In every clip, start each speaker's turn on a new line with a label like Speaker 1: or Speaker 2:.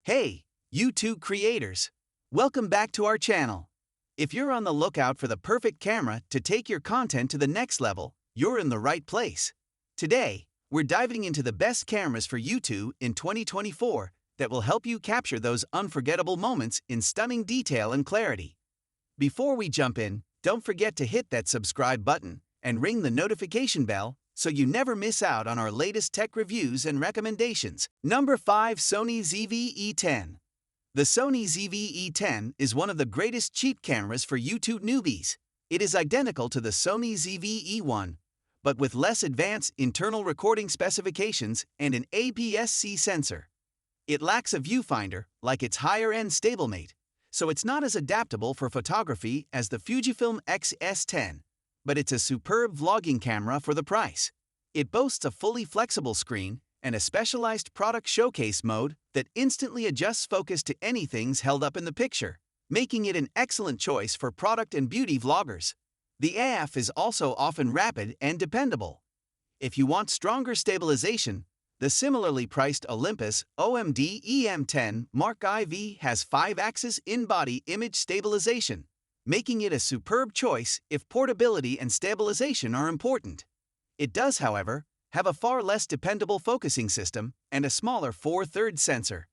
Speaker 1: Hey, YouTube creators! Welcome back to our channel. If you're on the lookout for the perfect camera to take your content to the next level, you're in the right place. Today, we're diving into the best cameras for YouTube in 2024 that will help you capture those unforgettable moments in stunning detail and clarity. Before we jump in, don't forget to hit that subscribe button and ring the notification bell so you never miss out on our latest tech reviews and recommendations. Number 5. Sony ZV-E10. The Sony ZV-E10 is one of the greatest cheap cameras for YouTube newbies. It is identical to the Sony ZV-E1, but with less advanced internal recording specifications and an APS-C sensor. It lacks a viewfinder like its higher-end stablemate, so it's not as adaptable for photography as the Fujifilm X-S10. But it's a superb vlogging camera for the price. It boasts a fully flexible screen and a specialized product showcase mode that instantly adjusts focus to anything's held up in the picture, making it an excellent choice for product and beauty vloggers. The AF is also often rapid and dependable. If you want stronger stabilization, the similarly priced Olympus OMD EM10 Mark IV has 5-axis in-body image stabilization, making it a superb choice if portability and stabilization are important. It does, however, have a far less dependable focusing system and a smaller 4/3 sensor.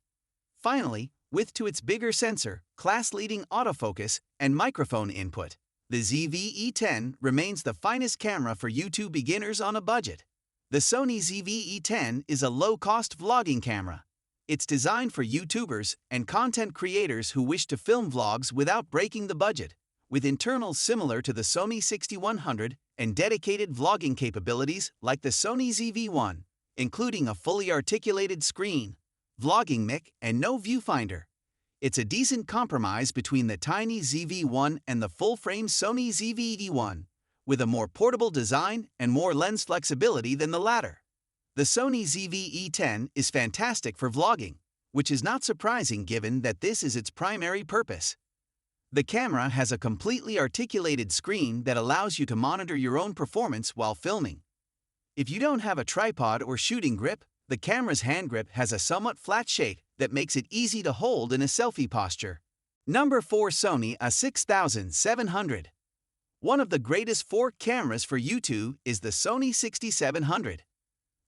Speaker 1: Finally, with its bigger sensor, class-leading autofocus, and microphone input, the ZV-E10 remains the finest camera for YouTube beginners on a budget. The Sony ZV-E10 is a low-cost vlogging camera. It's designed for YouTubers and content creators who wish to film vlogs without breaking the budget, with internals similar to the Sony 6100 and dedicated vlogging capabilities like the Sony ZV-E1, including a fully articulated screen, vlogging mic, and no viewfinder. It's a decent compromise between the tiny ZV-E1 and the full-frame Sony ZV-E1, with a more portable design and more lens flexibility than the latter. The Sony ZV-E10 is fantastic for vlogging, which is not surprising given that this is its primary purpose. The camera has a completely articulated screen that allows you to monitor your own performance while filming. If you don't have a tripod or shooting grip, the camera's hand grip has a somewhat flat shape that makes it easy to hold in a selfie posture. Number 4. Sony A6700. One of the greatest fork cameras for YouTube is the Sony 6700.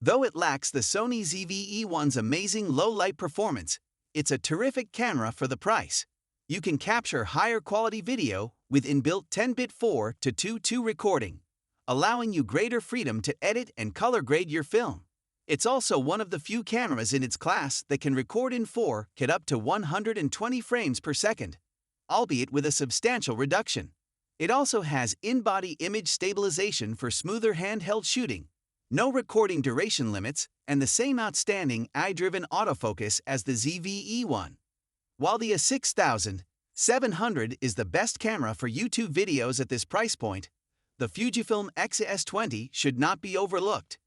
Speaker 1: Though it lacks the Sony ZV-E1's amazing low-light performance, it's a terrific camera for the price. You can capture higher quality video with inbuilt 10-bit 4:2:2 recording, allowing you greater freedom to edit and color grade your film. It's also one of the few cameras in its class that can record in 4K up to 120 frames per second, albeit with a substantial reduction. It also has in-body image stabilization for smoother handheld shooting, no recording duration limits, and the same outstanding eye-driven autofocus as the ZV-E1. While the A6700 is the best camera for YouTube videos at this price point, the Fujifilm X-S10 should not be overlooked.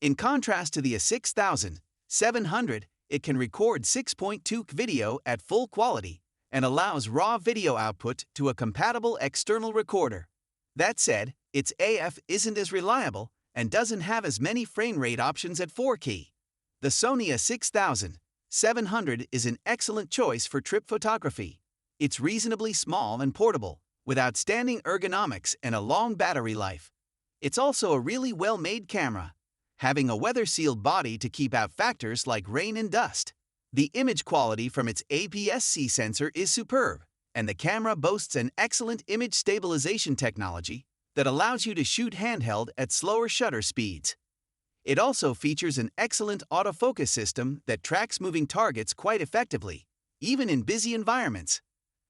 Speaker 1: In contrast to the A6700, it can record 6.2K video at full quality and allows raw video output to a compatible external recorder. That said, its AF isn't as reliable and doesn't have as many frame rate options at 4K. The Sony A6700 is an excellent choice for trip photography. It's reasonably small and portable, with outstanding ergonomics and a long battery life. It's also a really well-made camera, having a weather-sealed body to keep out factors like rain and dust. The image quality from its APS-C sensor is superb, and the camera boasts an excellent image stabilization technology that allows you to shoot handheld at slower shutter speeds. It also features an excellent autofocus system that tracks moving targets quite effectively, even in busy environments.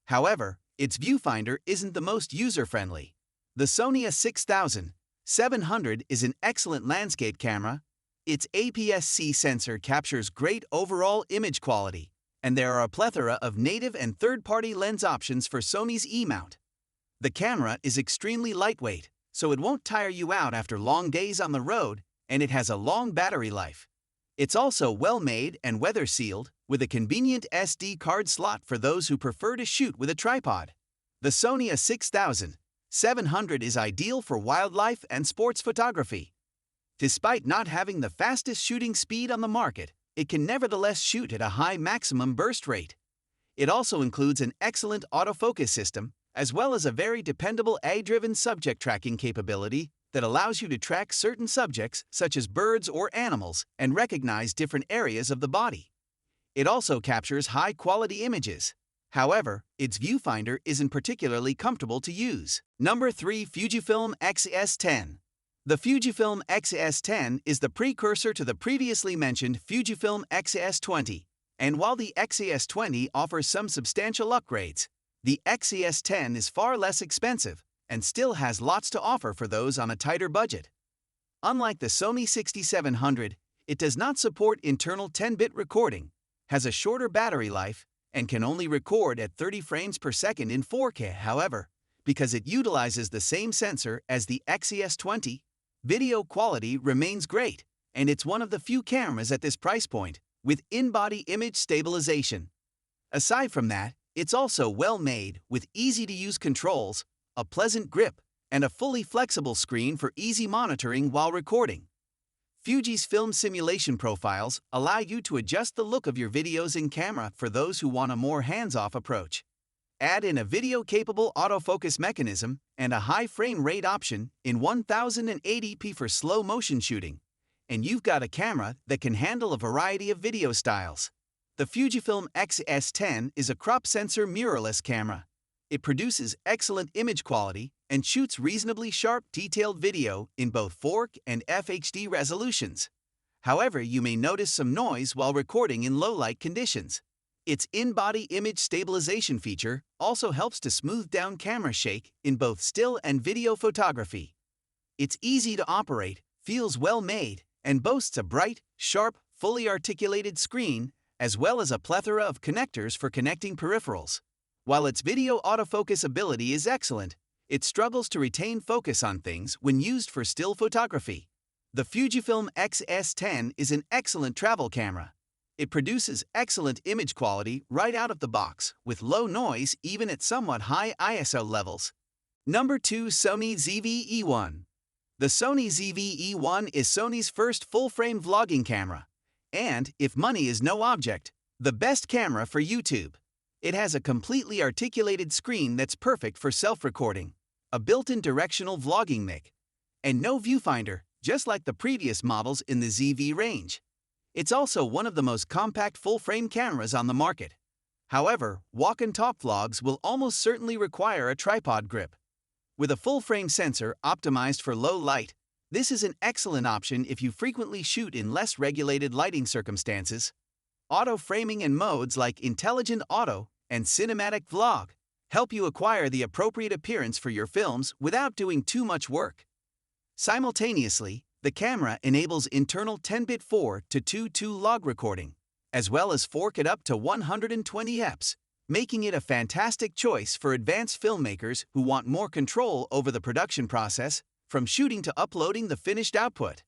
Speaker 1: However, its viewfinder isn't the most user-friendly. The Sony A6700 is an excellent landscape camera. Its APS-C sensor captures great overall image quality, and there are a plethora of native and third-party lens options for Sony's E-mount. The camera is extremely lightweight, so it won't tire you out after long days on the road, and it has a long battery life. It's also well-made and weather-sealed, with a convenient SD card slot for those who prefer to shoot with a tripod. The Sony A6700 is ideal for wildlife and sports photography. Despite not having the fastest shooting speed on the market, it can nevertheless shoot at a high maximum burst rate. It also includes an excellent autofocus system, as well as a very dependable AI-driven subject tracking capability that allows you to track certain subjects, such as birds or animals, and recognize different areas of the body. It also captures high-quality images. However, its viewfinder isn't particularly comfortable to use. Number 3. Fujifilm X-S10. The Fujifilm X-S10 is the precursor to the previously mentioned Fujifilm X-S20, and while the X-S20 offers some substantial upgrades, the X-S10 is far less expensive and still has lots to offer for those on a tighter budget. Unlike the Sony 6700, it does not support internal 10-bit recording, has a shorter battery life, and can only record at 30 frames per second in 4K. However, because it utilizes the same sensor as the X-S20, video quality remains great, and it's one of the few cameras at this price point with in-body image stabilization. Aside from that, it's also well-made with easy-to-use controls, a pleasant grip, and a fully flexible screen for easy monitoring while recording. Fuji's film simulation profiles allow you to adjust the look of your videos in camera for those who want a more hands-off approach. Add in a video-capable autofocus mechanism and a high frame rate option in 1080p for slow-motion shooting, and you've got a camera that can handle a variety of video styles. The Fujifilm X-S10 is a crop sensor mirrorless camera. It produces excellent image quality and shoots reasonably sharp, detailed video in both 4K and FHD resolutions. However, you may notice some noise while recording in low-light conditions. Its in-body image stabilization feature also helps to smooth down camera shake in both still and video photography. It's easy to operate, feels well-made, and boasts a bright, sharp, fully articulated screen, as well as a plethora of connectors for connecting peripherals. While its video autofocus ability is excellent, it struggles to retain focus on things when used for still photography. The Fujifilm X-S10 is an excellent travel camera. It produces excellent image quality right out of the box, with low noise even at somewhat high ISO levels. Number 2. Sony ZV-E1. The Sony ZV-E1 is Sony's first full-frame vlogging camera, and, if money is no object, the best camera for YouTube. It has a completely articulated screen that's perfect for self-recording, a built-in directional vlogging mic, and no viewfinder, just like the previous models in the ZV range. It's also one of the most compact full-frame cameras on the market. However, walk and talk vlogs will almost certainly require a tripod grip. With a full-frame sensor optimized for low light, this is an excellent option if you frequently shoot in less regulated lighting circumstances. Auto framing and modes like Intelligent Auto and Cinematic Vlog help you acquire the appropriate appearance for your films without doing too much work. Simultaneously, the camera enables internal 10-bit 4:2:2 log recording, as well as 4K up to 120 fps, making it a fantastic choice for advanced filmmakers who want more control over the production process, from shooting to uploading the finished output.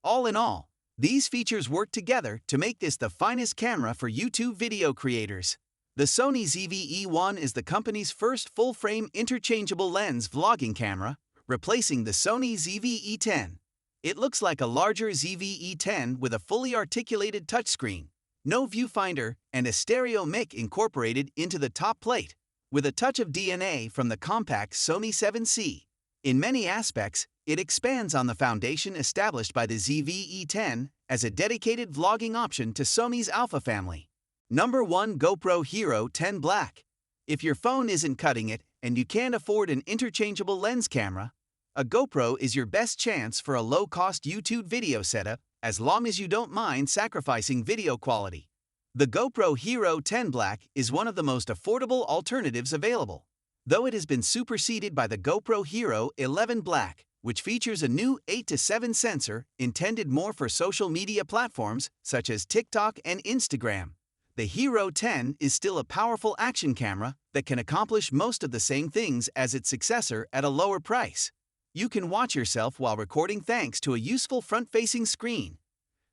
Speaker 1: All in all, these features work together to make this the finest camera for YouTube video creators. The Sony ZV-E1 is the company's first full-frame interchangeable lens vlogging camera, replacing the Sony ZV-E10. It looks like a larger ZV-E10 with a fully articulated touchscreen, no viewfinder, and a stereo mic incorporated into the top plate, with a touch of DNA from the compact Sony 7C. In many aspects, it expands on the foundation established by the ZV-E10 as a dedicated vlogging option to Sony's Alpha family. Number 1. GoPro Hero 10 Black. If your phone isn't cutting it and you can't afford an interchangeable lens camera, a GoPro is your best chance for a low-cost YouTube video setup, as long as you don't mind sacrificing video quality. The GoPro Hero 10 Black is one of the most affordable alternatives available, though it has been superseded by the GoPro Hero 11 Black, which features a new 8:7 sensor intended more for social media platforms such as TikTok and Instagram. The Hero 10 is still a powerful action camera that can accomplish most of the same things as its successor at a lower price. You can watch yourself while recording thanks to a useful front-facing screen,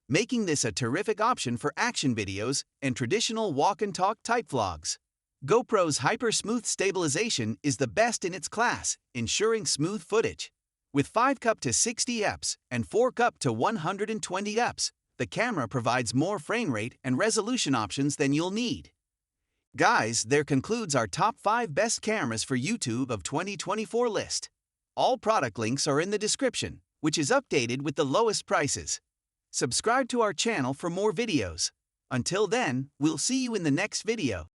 Speaker 1: making this a terrific option for action videos and traditional walk-and-talk type vlogs. GoPro's hyper-smooth stabilization is the best in its class, ensuring smooth footage. With 5K up to 60 fps and 4K up to 120 fps, The camera provides more frame rate and resolution options than you'll need. Guys, there concludes our top 5 best cameras for YouTube of 2024 list. All product links are in the description, which is updated with the lowest prices. Subscribe to our channel for more videos. Until then, we'll see you in the next video.